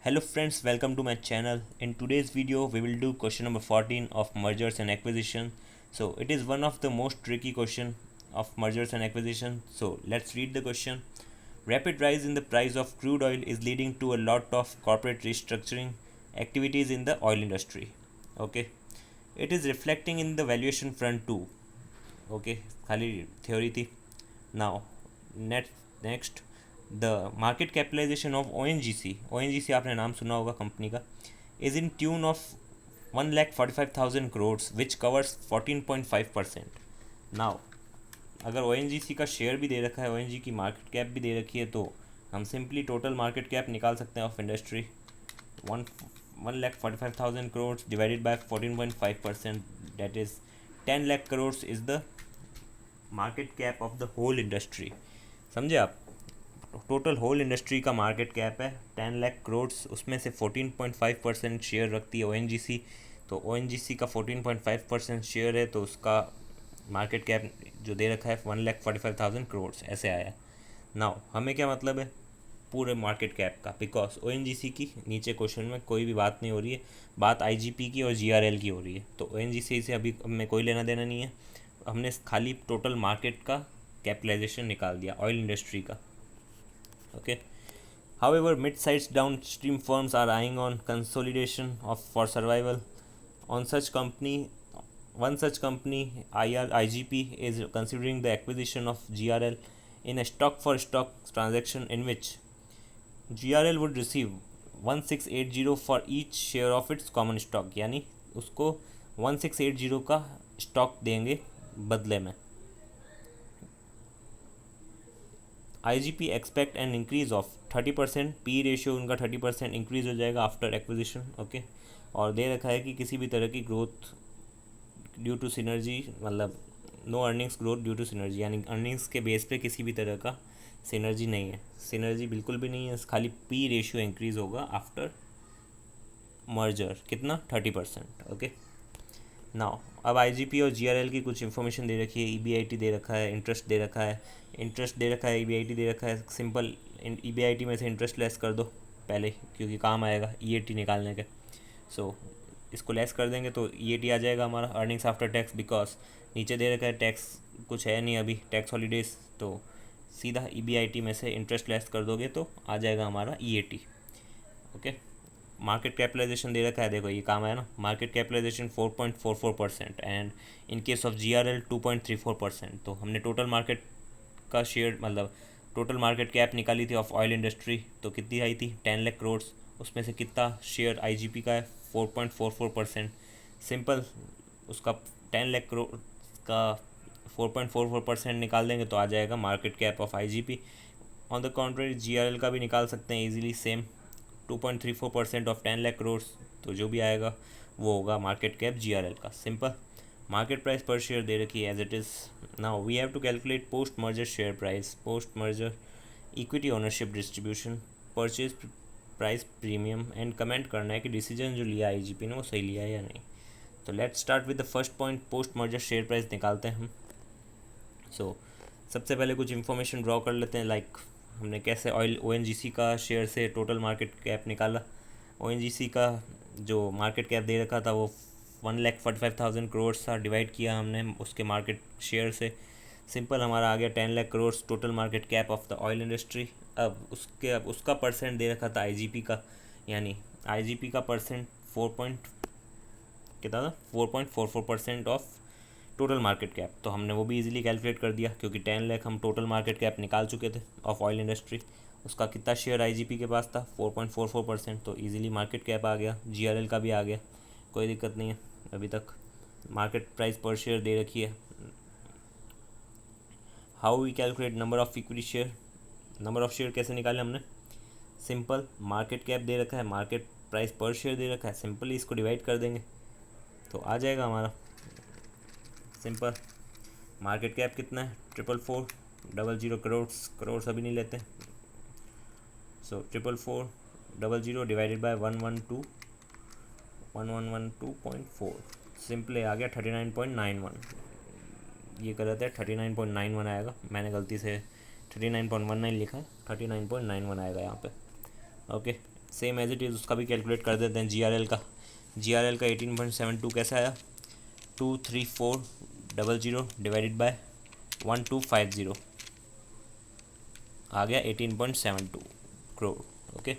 Hello friends, welcome to my channel. In today's video, we will do question number 14 of mergers and acquisition. So it is one of the most tricky question of mergers and acquisition. So let's read the question. Rapid rise in the price of crude oil is leading to a lot of corporate restructuring activities in the oil industry. Okay. It is reflecting in the valuation front too. Okay. खाली theory थी. Now, next the market capitalisation of O N G C आपने नाम सुना होगा company का is in tune of 1,45,000 crore which covers 14.5%. Now अगर O N G सी का share भी दे रखा है, ओ एन जी की मार्केट कैप भी दे रखी है, तो हम सिंपली टोटल मार्केट कैप निकाल सकते हैं of industry. 1,45,000 crore divided by 14.5%, that is 10 lakh crore is the market cap of the whole industry. समझे आप? टोटल होल इंडस्ट्री का मार्केट कैप है 10 लाख करोड़. उसमें से 14.5% शेयर रखती है ओ एन जी सी. तो ओ एन जी सी का 14.5% शेयर है, तो उसका मार्केट कैप जो दे रखा है 1,45,000 करोड़ ऐसे आया. नाउ हमें क्या मतलब है पूरे मार्केट कैप का, बिकॉज ओ एन जी सी की नीचे क्वेश्चन में कोई भी बात नहीं हो रही है, बात आई जी पी की और जी आर एल की हो रही है. तो ओ एन जी सी से अभी हमें कोई लेना देना नहीं है. हमने खाली टोटल मार्केट का कैपिटलाइजेशन निकाल दिया ऑयल इंडस्ट्री का. Okay. However, mid-sized downstream firms are eyeing on consolidation for survival. On such company, one such company, IGP, is considering the acquisition of GRL in a stock-for-stock transaction in which GRL would receive 1680 for each share of its common stock. यानी उसको 1680 का stock देंगे बदले में. IGP expect an increase of 30%. P ratio उनका 30% increase हो जाएगा after acquisition. Okay. और दे रखा है कि किसी भी तरह की ग्रोथ ड्यू टू सिनर्जी, मतलब no earnings growth due to synergy, यानी अर्निंग्स के बेस पे किसी भी तरह का सिनर्जी नहीं है. सिनर्जी बिल्कुल भी नहीं है, खाली पी रेशियो इंक्रीज होगा आफ्टर मर्जर. कितना? 30%. ओके. नाउ अब आईजीपी और जीआरएल की कुछ इन्फॉर्मेशन दे रखी है. ईबीआईटी दे रखा है, इंटरेस्ट दे रखा है, ईबीआईटी दे रखा है. सिंपल ईबीआईटी में से इंटरेस्ट लेस कर दो पहले, क्योंकि काम आएगा ईएटी निकालने के. सो इसको लेस कर देंगे तो ईएटी आ जाएगा हमारा अर्निंग्स आफ्टर टैक्स. बिकॉज नीचे दे रखा है टैक्स कुछ है नहीं अभी, टैक्स हॉलीडेज. तो सीधा ईबीआईटी में से इंटरेस्ट लेस कर दोगे तो आ जाएगा हमारा ईएटी. ओके. मार्केट कैपिटलाइजेशन दे रखा है, देखो ये काम है ना. Market capitalisation 4.44% and in case of GRL 2.34%. तो हमने टोटल मार्केट का शेयर, मतलब टोटल मार्केट कैप निकाली थी ऑफ ऑयल इंडस्ट्री, तो कितनी आई थी? 10 लाख करोड़. उसमें से कितना शेयर आईजीपी का है? 4.44%. सिंपल उसका 10 लाख करोड़ का 4.44% निकाल देंगे तो आ जाएगा market cap of IGP. On the contrary GRL का भी निकाल सकते हैं easily, same 2.34% of 10 lakh crore. तो जो भी आएगा वो होगा मार्केट कैप जीआरएल का. Simple. Market price per share दे रखी है as it is. Now we have to calculate post merger share price, post merger equity ownership distribution, purchase price premium, and comment करना है कि डिसीजन जो लिया IGP ने वो सही लिया है या नहीं. तो let's start with the first point. Post merger share price निकालते हैं हम. सो सबसे पहले कुछ इन्फॉर्मेशन ड्रॉ कर लेते हैं. लाइक हमने कैसे ओएनजीसी का शेयर से टोटल मार्केट कैप निकाला. ओएनजीसी का जो मार्केट कैप दे रखा था वो 1,45,000 करोड़ था. डिवाइड किया हमने उसके मार्केट शेयर से. सिंपल हमारा आ गया 10 lakh crore total market cap of the oil industry. अब उसका परसेंट दे रखा था आईजीपी का, यानी आईजीपी का परसेंट कितना था? 4.44% ऑफ टोटल मार्केट कैप. तो हमने वो भी इजीली कैलकुलेट कर दिया, क्योंकि 10 लाख हम टोटल मार्केट कैप निकाल चुके थे ऑफ ऑयल इंडस्ट्री. उसका कितना शेयर आईजीपी के पास था? 4.44%. तो इजीली मार्केट कैप आ गया. जीआरएल का भी आ गया, कोई दिक्कत नहीं है अभी तक. मार्केट प्राइस पर शेयर दे रखी है. How we calculate number of equity share? Number of share कैसे निकाले हमने? सिंपल, मार्केट कैप दे रखा है, मार्केट प्राइस पर शेयर दे रखा है, सिंपली इसको डिवाइड कर देंगे तो आ जाएगा हमारा. सिंपल. मार्केट कैप कितना है? 44400 करोड़ अभी नहीं लेते. सो 44400 डिवाइडेड बाय 1112.4. सिंपली आ गया 39.91. ये गलत है, 39.91 आएगा. मैंने गलती से 39.19 लिखा है, 39.91 आएगा यहाँ पे. Okay. Same as it is उसका भी कैलकुलेट कर देते हैं। GRL का 18.72 कैसे आया, 23400 डिवाइडेड बाय 1250 आ गया 18.72 crore. Okay,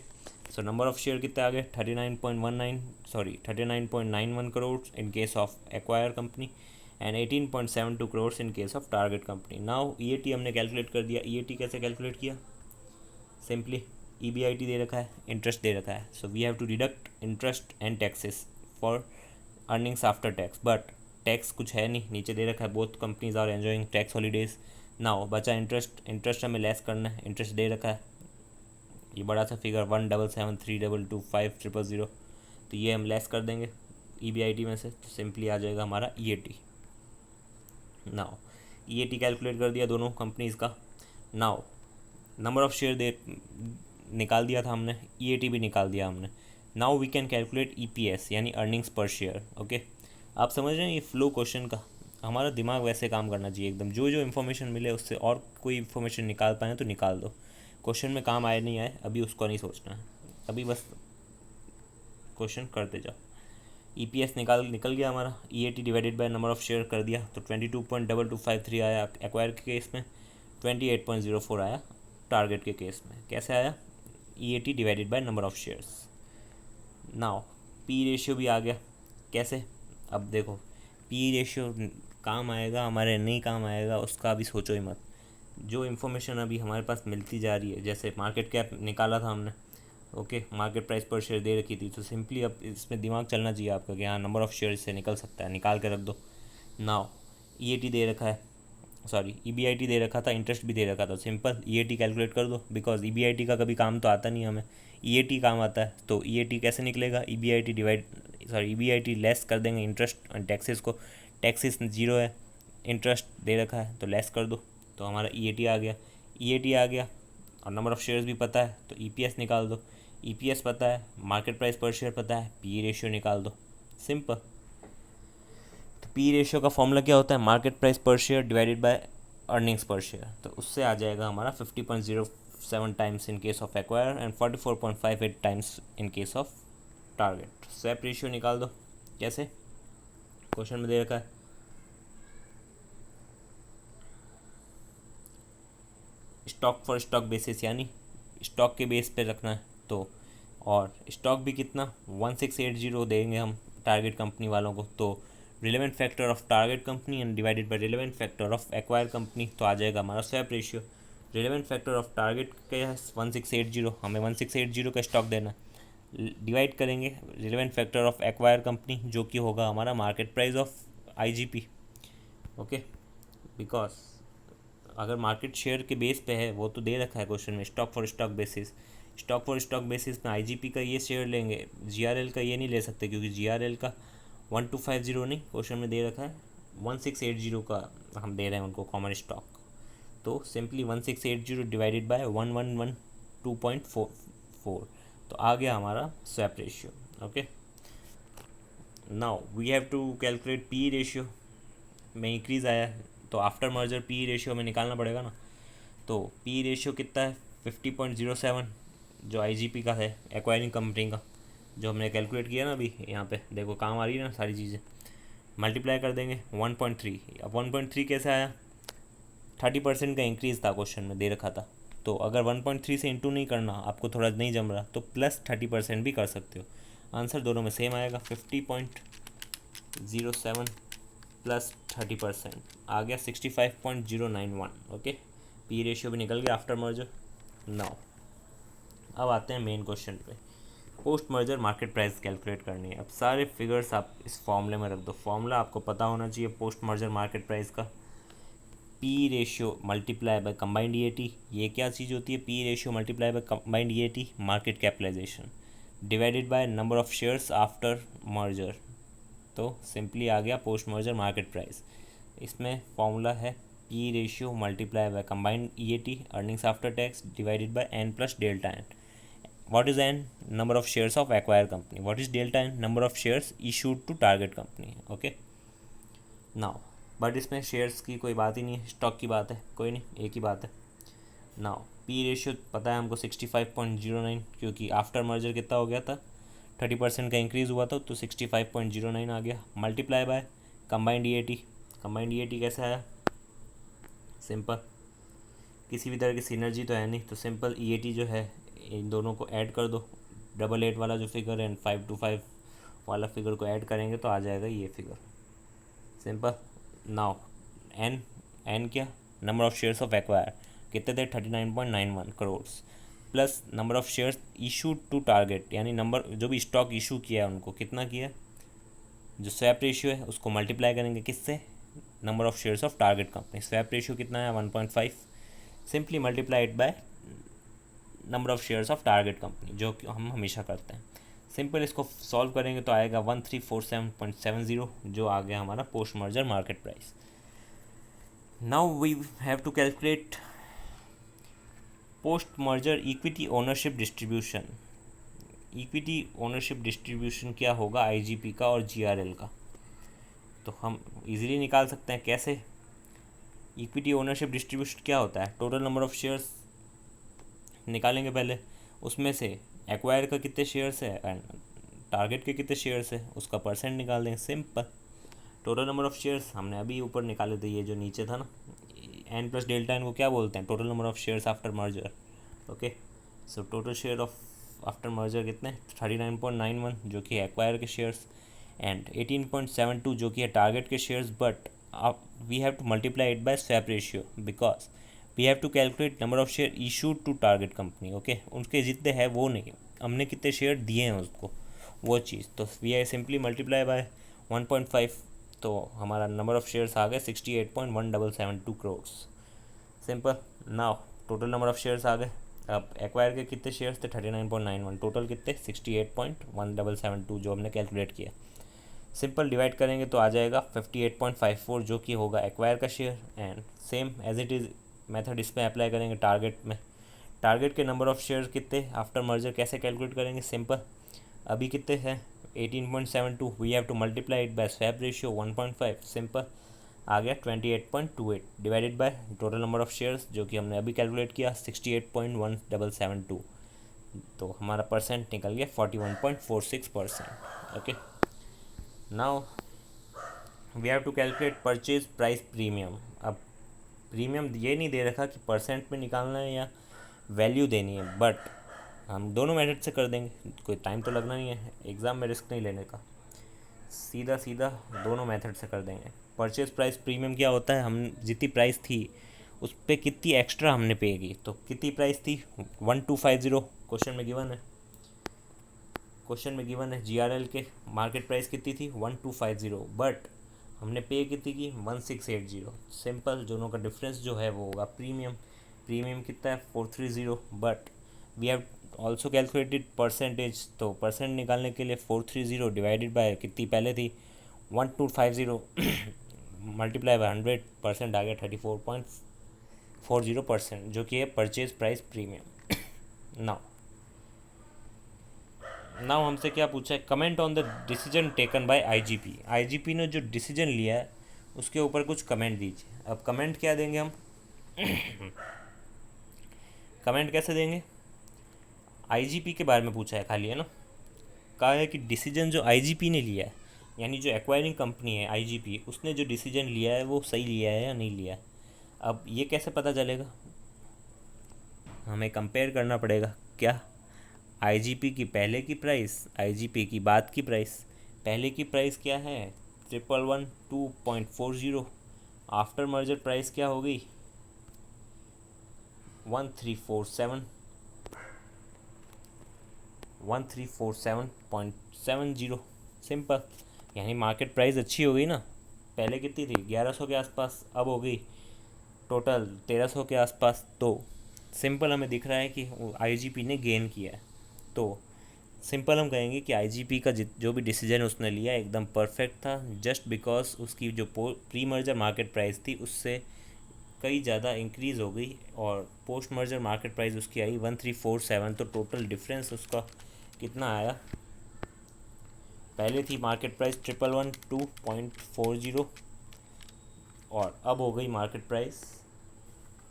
so number of share कितने आ गए, 39.91 करोड़ इन case of acquire company and 18.72 crore in case of target company. Now EAT हमने कैलकुलेट कर दिया। EAT कैसे कैलकुलेट किया, सिंपली EBIT दे रखा है, इंटरेस्ट दे रखा है, so we have to deduct interest and taxes for earnings after tax, but tax कुछ है नहीं, नीचे दे रखा है both companies are enjoying tax holidays. Now बचा इंटरेस्ट हमें लेस करना है, इंटरेस्ट दे रखा है, ये बड़ा सा फिगर 177322500, तो ये हम लेस कर देंगे EBIT में से, तो सिंपली आ जाएगा हमारा EAT। नाउ EAT कैलकुलेट कर दिया दोनों कंपनीज़ का। नाउ नंबर ऑफ शेयर दे निकाल दिया था हमने, EAT भी निकाल दिया हमने। Now we can calculate EPS यानी अर्निंग्स पर शेयर। ओके, आप समझ रहे हैं ये फ्लो क्वेश्चन का, हमारा दिमाग वैसे काम करना चाहिए एकदम, जो जो इन्फॉर्मेशन मिले उससे और कोई इन्फॉर्मेशन निकाल पाए तो निकाल दो, क्वेश्चन में काम आए नहीं आए अभी उसको नहीं सोचना है, अभी बस क्वेश्चन करते जाओ। EPS निकल गया हमारा, EAT divided by number of share कर दिया, तो 22.2253 आया एक्वायर के केस में, 28.04 आया टारगेट के केस में। कैसे आया, EAT divided by number of shares. Now P ratio भी आ गया, कैसे, अब देखो P रेशियो काम आएगा हमारे, नहीं काम आएगा उसका अभी सोचो ही मत, जो इन्फॉर्मेशन अभी हमारे पास मिलती जा रही है, जैसे मार्केट कैप निकाला था हमने, okay, market price per share दे रखी थी, तो सिंपली अब इसमें दिमाग चलना चाहिए आपका कि हाँ नंबर ऑफ शेयर इससे निकल सकता है, निकाल के रख दो। नाउ EAT दे रखा है, सॉरी EBIT दे रखा था, इंटरेस्ट भी दे रखा था, सिंपल EAT कैलकुलेट कर दो, बिकॉज EBIT का कभी काम तो आता नहीं हमें, EAT काम आता है, तो EAT कैसे निकलेगा, EBIT लेस कर देंगे इंटरेस्ट और टैक्सेस को, टैक्सेस 0 है, इंटरेस्ट दे रखा है तो लेस कर दो, तो हमारा EAT आ गया। EAT आ गया और नंबर ऑफ़ शेयर्स भी पता है तो EPS निकाल दो, EPS पता है, मार्केट प्राइस पर शेयर पता है, PE रेशियो निकाल दो, सिंपल। तो PE रेशियो का फॉर्मूला क्या होता है, market price per share divided by earnings per share, तो उससे आ जाएगा हमारा 50.07 times in case of acquire and 44.58 times in case of target. Swap ratio निकाल दो, कैसे, क्वेश्चन में दे रखा है, स्टॉक फॉर स्टॉक बेसिस यानी स्टॉक के बेस पे रखना है, तो और स्टॉक भी कितना 1680 देंगे हम टारगेट कंपनी वालों को, तो relevant factor of target company and divided by relevant factor of acquire company, तो आ जाएगा हमारा swap ratio. Relevant factor of target का है 1680, हमें 1680 का स्टॉक देना, डिवाइड करेंगे relevant factor of acquire company जो कि होगा हमारा market price of IGP। Okay, because अगर मार्केट शेयर के बेस पे है, वो तो दे रखा है क्वेश्चन में, stock for stock basis, stock for stock basis में IGP का ये शेयर लेंगे, GRL का ये नहीं ले सकते क्योंकि GRL का 1250 नहीं क्वेश्चन में दे रखा है, 1680 का हम दे रहे हैं उनको कॉमन स्टॉक, तो सिंपली 1680 डिवाइडेड बाय 1112.44, तो आ गया हमारा swap ratio. Okay, now we have to calculate PE ratio में इंक्रीज़ आया है, तो आफ्टर मर्जर PE रेशियो में निकालना पड़ेगा ना, तो PE रेशियो कितना है 50.07 जो IGP का है एक्वायरिंग कंपनी का, जो हमने कैलकुलेट किया ना अभी, यहाँ पे देखो काम आ रही है ना सारी चीज़ें, मल्टीप्लाई कर देंगे 1.3। अब 1.3 कैसे आया, 30% का इंक्रीज़ था क्वेश्चन में दे रखा था, तो अगर 1.3 से इंटू नहीं करना आपको थोड़ा नहीं जम रहा तो प्लस 30% भी कर सकते हो, आंसर दोनों में सेम आएगा, 50.07 प्लस 30% आ गया 65.091। ओके, PE रेशियो भी निकल गया आफ्टर मर्जर। नाउ अब आते हैं मेन क्वेश्चन पे, post merger market price calculate करनी है। अब सारे फिगर्स आप इस फॉर्मूले में रख दो, फॉर्मूला आपको पता होना चाहिए पोस्ट मर्जर मार्केट प्राइस का, PE ratio multiply by combined EAT, ये क्या चीज़ होती है, PE ratio multiply by combined EAT market capitalisation divided by number of shares after merger, तो सिंपली आ गया पोस्ट मर्जर मार्केट प्राइस। इसमें फॉर्मूला है PE ratio multiply by combined EAT earnings after tax divided by n plus delta n। What is n? Number of shares of acquired company. What is delta n? Number of shares issued to target company. Okay. Now, but इसमें shares की कोई बात ही नहीं है, stock की बात है, कोई नहीं, एक ही बात है। नाउ पी रेशियो पता है हमको 65.09, क्योंकि आफ्टर मर्जर कितना हो गया था, 30% का इंक्रीज़ हुआ था, तो 65.09 आ गया, multiply by combined E A T. Combined E A T कैसे आया, सिंपल, किसी भी तरह की सिनर्जी तो है नहीं, तो सिंपल ई ए टी जो है इन दोनों को ऐड कर दो, 88 वाला जो फिगर है 525 वाला फिगर को ऐड करेंगे तो आ जाएगा ये figure, simple. Now N, N क्या, number of shares of acquire कितने थे, 39.91 crore, plus number of shares issue to target, यानी नंबर जो भी स्टॉक इशू किया है उनको कितना किया, जो स्वैप रेशियो है उसको मल्टीप्लाई करेंगे किससे, number of shares of target company, swap ratio कितना है 1.5, simply multiplied by number of shares of target company, जो कि हम हमेशा करते हैं। सिंपल इसको सॉल्व करेंगे तो आएगा 1347.70, जो आ गया हमारा post merger market price. Now we have to calculate post merger equity ownership distribution. Equity ownership distribution क्या होगा आईजीपी का और जीआरएल का, तो हम इजीली निकाल सकते हैं। कैसे, इक्विटी ओनरशिप डिस्ट्रीब्यूशन क्या होता है, टोटल नंबर ऑफ शेयर्स निकालेंगे पहले, उसमें से एक्वायर का कितने शेयर्स है एंड टारगेट के कितने शेयर्स है उसका परसेंट निकाल देंगे, simple. Total number of shares हमने अभी ऊपर निकाले थे, ये जो नीचे था ना, एन प्लस डेल्टा एन को क्या बोलते हैं, total number of shares after merger, okay. So total share of after merger कितने, 39.91 जो कि एक्वायर के शेयर्स, एंड 18.72 जो कि है टारगेट के shares, but we have to multiply it by swap ratio because we have to calculate number of share issued to target company, okay. उनके जितने हैं वो नहीं, हमने कितने शेयर दिए हैं उसको, वो चीज़, तो we I simply multiply by 1.5, तो हमारा नंबर ऑफ शेयर्स आ गए 68.1772 crore, simple. Now total number of shares आ गए, अब एक्वायर के कितने शेयर्स थे 39.91, टोटल कितने 68.1772 जो हमने कैलकुलेट किया, सिंपल डिवाइड करेंगे तो आ जाएगा 58.54 जो कि होगा एक्वायर का share, and same as it is method इसमें अप्लाई करेंगे टारगेट में। टारगेट के नंबर ऑफ शेयर्स कितने आफ्टर मर्जर कैसे कैलकुलेट करेंगे, सिंपल, अभी कितने हैं 18.72, we have to multiply it by swap ratio 1.5, simple, आ गया 28.28 divided by total number of shares जो कि हमने अभी कैलकुलेट किया 68.1772, तो हमारा परसेंट निकल गया 41.46%, okay. Now we have to calculate purchase price premium. अब प्रीमियम ये नहीं दे रखा कि परसेंट में निकालना है या वैल्यू देनी है, बट हम दोनों मेथड से कर देंगे, कोई टाइम तो लगना नहीं है, एग्ज़ाम में रिस्क नहीं लेने का, सीधा सीधा दोनों मेथड से कर देंगे। परचेज प्राइस प्रीमियम क्या होता है, हम जितनी प्राइस थी उस पर कितनी एक्स्ट्रा हमने पे की, तो कितनी प्राइस थी 1250, क्वेश्चन में गिवन है, क्वेश्चन में गिवन है जीआरएल के मार्केट प्राइस कितनी थी 1250, बट हमने पे कितनी की 1680, सिंपल, दोनों का डिफरेंस जो है वो होगा प्रीमियम। प्रीमियम कितना है 430, but we have also calculated percentage, तो परसेंट निकालने के लिए 430 डिवाइडेड बाय कितनी पहले थी 1250 मल्टीप्लाई बाय 100% आ गया 34.40%, जो कि है परचेज प्राइस प्रीमियम। नाउ हमसे क्या पूछा है, comment on the decision taken by IGP. IGP ने जो डिसीजन लिया है उसके ऊपर कुछ कमेंट दीजिए। अब कमेंट क्या देंगे हम कमेंट कैसे देंगे, आईजीपी के बारे में पूछा है खाली, है ना, कहा है कि डिसीजन जो आईजीपी ने लिया है, यानी जो एक्वायरिंग कंपनी है आईजीपी, उसने जो डिसीजन लिया है वो सही लिया है या नहीं लिया है। अब ये कैसे पता चलेगा, हमें कंपेयर करना पड़ेगा, क्या आईजीपी की पहले की प्राइस, आईजीपी की बाद की प्राइस। पहले की प्राइस क्या है 1112.40, आफ्टर मर्जर प्राइस क्या हो गई 1347.70, सिंपल, यानी मार्केट प्राइस अच्छी हो गई ना, पहले कितनी थी 1100 के आसपास, अब हो गई टोटल 1300 के आसपास, तो सिंपल हमें दिख रहा है कि आईजीपी ने गेन किया है। तो सिंपल हम कहेंगे कि आईजीपी का जो भी डिसीजन उसने लिया एकदम परफेक्ट था, जस्ट बिकॉज उसकी जो प्री मर्जर मार्केट प्राइस थी उससे कई ज़्यादा इंक्रीज़ हो गई और पोस्ट मर्जर मार्केट प्राइस उसकी आई 1347, तो टोटल डिफरेंस उसका कितना आया, पहले थी मार्केट प्राइस 1112.40 और अब हो गई market price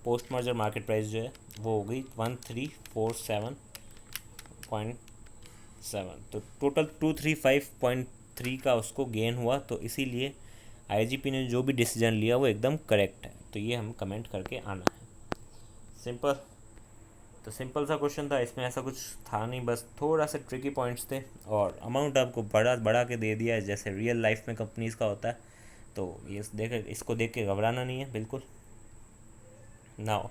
post merger market price जो है वो हो गई 1347.7, तो टोटल 235.3 का उसको गेन हुआ। तो इसीलिए आईजीपी ने जो भी डिसीजन लिया वो एकदम करेक्ट है। तो ये हम कमेंट करके आना है, सिंपल। तो सिंपल सा क्वेश्चन था, इसमें ऐसा कुछ था नहीं, बस थोड़ा सा ट्रिकी पॉइंट्स थे और अमाउंट आपको बढ़ा के दे दिया है जैसे रियल लाइफ में कंपनीज़ का होता है। तो ये इसको देख के घबराना नहीं है बिल्कुल। नाउ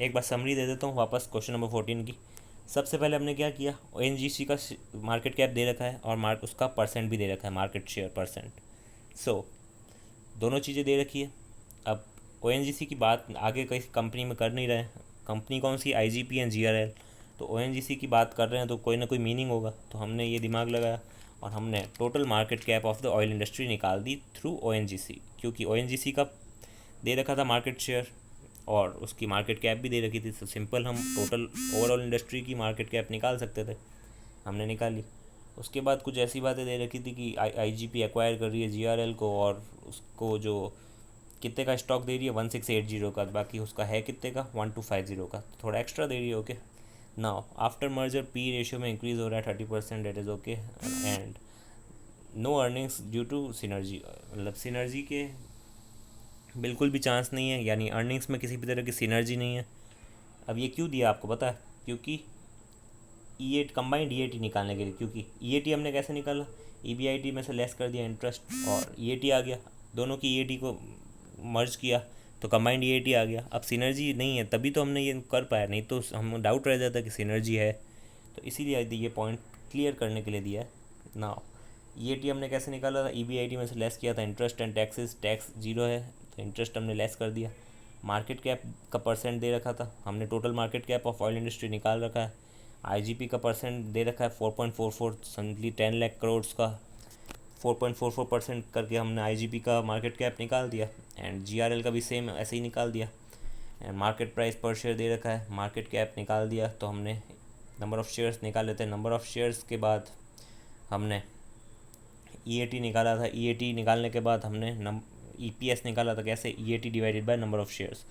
एक बार समरी दे देता हूँ वापस क्वेश्चन नंबर 14 की। सबसे पहले हमने क्या किया, ओएनजीसी का मार्केट कैप दे रखा है और उसका परसेंट भी दे रखा है, मार्केट शेयर परसेंट। सो दोनों चीज़ें दे रखी है। अब ओएनजीसी की बात आगे कई कंपनी में कर नहीं रहे हैं, कंपनी कौन सी, आईजीपी एंड जीआरएल। तो ओएनजीसी की बात कर रहे हैं तो कोई ना कोई मीनिंग होगा। तो हमने ये दिमाग लगाया और हमने total market cap of the oil industry निकाल दी थ्रू ओएनजीसी, क्योंकि ओएनजीसी का दे रखा था मार्केट शेयर और उसकी मार्केट कैप भी दे रखी थी। तो सिंपल हम टोटल ओवरऑल इंडस्ट्री की मार्केट कैप निकाल सकते थे, हमने निकाली। उसके बाद कुछ ऐसी बातें दे रखी थी कि आईजीपी एक्वायर कर रही है जीआरएल को और उसको जो कितने का स्टॉक दे रही है 1680 का, बाकी उसका है कितने का 1250 का, तो थोड़ा एक्स्ट्रा दे रही है। Okay, now after merger P ratio में इंक्रीज़ हो रहा है 30%, that is okay. And no earnings due to synergy, मतलब सिनर्जी के बिल्कुल भी चांस नहीं है, यानी अर्निंग्स में किसी भी तरह की सिनर्जी नहीं है। अब ये क्यों दिया आपको पता है, क्योंकि ई8 कंबाइंड ईएटी निकालने के लिए, क्योंकि ईएटी हमने कैसे निकाला, ईबीआईटी में से लेस कर दिया इंटरेस्ट और ईएटी आ गया, दोनों की ईएटी को मर्ज किया तो कंबाइंड ईएटी आ गया। अब सिनर्जी नहीं है तभी तो हमने ये कर पाया, नहीं तो हम डाउट रह जाता कि सिनर्जी है। तो इसीलिए ये पॉइंट क्लियर करने के लिए दिया है। ना ईएटी हमने कैसे निकाला था, ईबीआईटी में से लेस किया था interest and taxes, tax zero है तो इंटरेस्ट हमने लेस कर दिया। मार्केट कैप का परसेंट दे रखा था, हमने total market cap of oil industry निकाल रखा है। आईजीपी का परसेंट दे रखा है 4.44, सिंपली 10 लाख करोड़ का 4.44% करके हमने आईजीपी का मार्केट कैप निकाल दिया। एंड जीआरएल का भी सेम ऐसे ही निकाल दिया। And market price per share दे रखा है, मार्केट कैप निकाल दिया। तो हमने नंबर ऑफ़ शेयर्स निकाल लेते हैं। नंबर ऑफ़ शेयर्स के बाद हमने ईएटी निकाला था, ईएटी निकालने के बाद हमने ईपीएस निकाला था, कैसे, EAT divided by number of shares.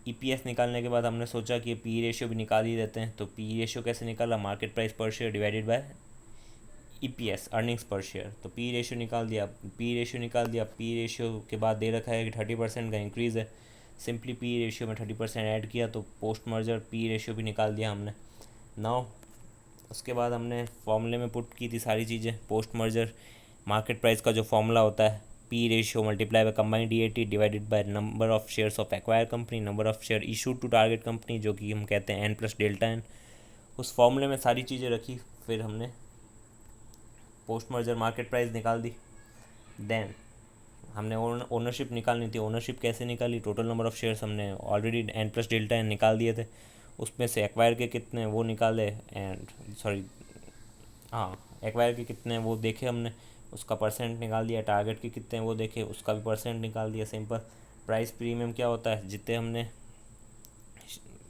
EPS निकालने के बाद हमने सोचा कि पी रेशियो भी निकाल ही देते हैं। तो पी रेशियो कैसे निकाला, market price per share divided by EPS, earnings per share. तो पी रेशियो निकाल दिया, पी रेशियो के बाद दे रखा है कि 30% का इंक्रीज़ है, सिंपली पी रेशियो में 30% ऐड किया तो पोस्ट मर्जर पी रेशियो भी निकाल दिया हमने। नाउ उसके बाद हमने फॉर्मूले में पुट की थी सारी चीज़ें। पोस्ट मर्जर मार्केट प्राइस का जो फॉर्मूला होता है, P ratio multiply by combined EAT divided by number of shares of acquire company, number of share issued to target company, जो कि हम कहते हैं N+Δn। उस फॉर्मूले में सारी चीज़ें रखी, फिर हमने पोस्ट मर्जर मार्केट प्राइस निकाल दी। देन हमने ओनरशिप निकालनी थी, ओनरशिप कैसे निकाली, टोटल नंबर ऑफ़ शेयर्स हमने ऑलरेडी N+Δn निकाल दिए थे, उसमें से एक्वायर के कितने वो निकाले, एक्वायर के कितने वो देखे हमने, उसका परसेंट निकाल दिया। टारगेट के कितने वो देखे, उसका भी परसेंट निकाल दिया। सिंपल। प्राइस प्रीमियम क्या होता है,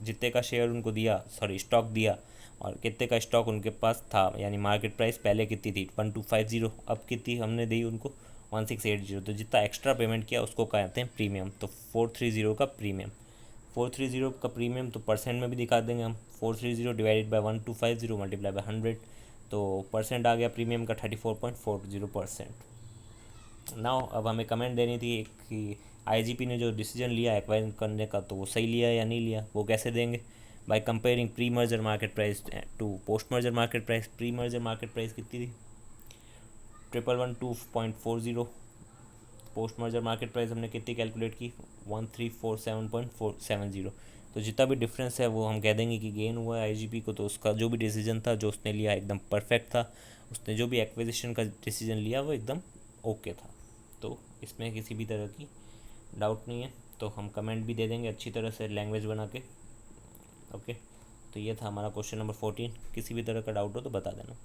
जितने का शेयर उनको दिया, स्टॉक दिया और कितने का स्टॉक उनके पास था, यानी मार्केट प्राइस पहले कितनी थी 1250, अब कितनी हमने दी उनको 1680। तो जितना एक्स्ट्रा पेमेंट किया उसको कहते हैं प्रीमियम। तो 430 का प्रीमियम, 430 का प्रीमियम तो परसेंट में भी दिखा देंगे हम, 430 डिवाइडेड बाय 1250 मल्टीप्लाई बाय 100, तो परसेंट आ गया प्रीमियम का 34.40%। नाउ अब हमें कमेंट देनी थी कि आईजीपी ने जो डिसीजन लिया एक्वायर करने का तो वो सही लिया या नहीं लिया। वो कैसे देंगे, by comparing pre merger market price to post merger market price. Pre merger market price कितनी थी 1112.40, पोस्ट मर्जर मार्केट प्राइस हमने कितनी कैलकुलेट की 1347.470। तो जितना भी डिफरेंस है वो हम कह देंगे कि गेन हुआ है आईजीपी को। तो उसका जो भी डिसीजन था जो उसने लिया एकदम परफेक्ट था, उसने जो भी एक्विजिशन का डिसीजन लिया वो एकदम ओके था। तो इसमें किसी भी तरह की डाउट नहीं है। तो हम कमेंट भी दे देंगे अच्छी तरह से लैंग्वेज बना के। ओके, तो ये था हमारा क्वेश्चन नंबर 14। किसी भी तरह का डाउट हो तो बता देना।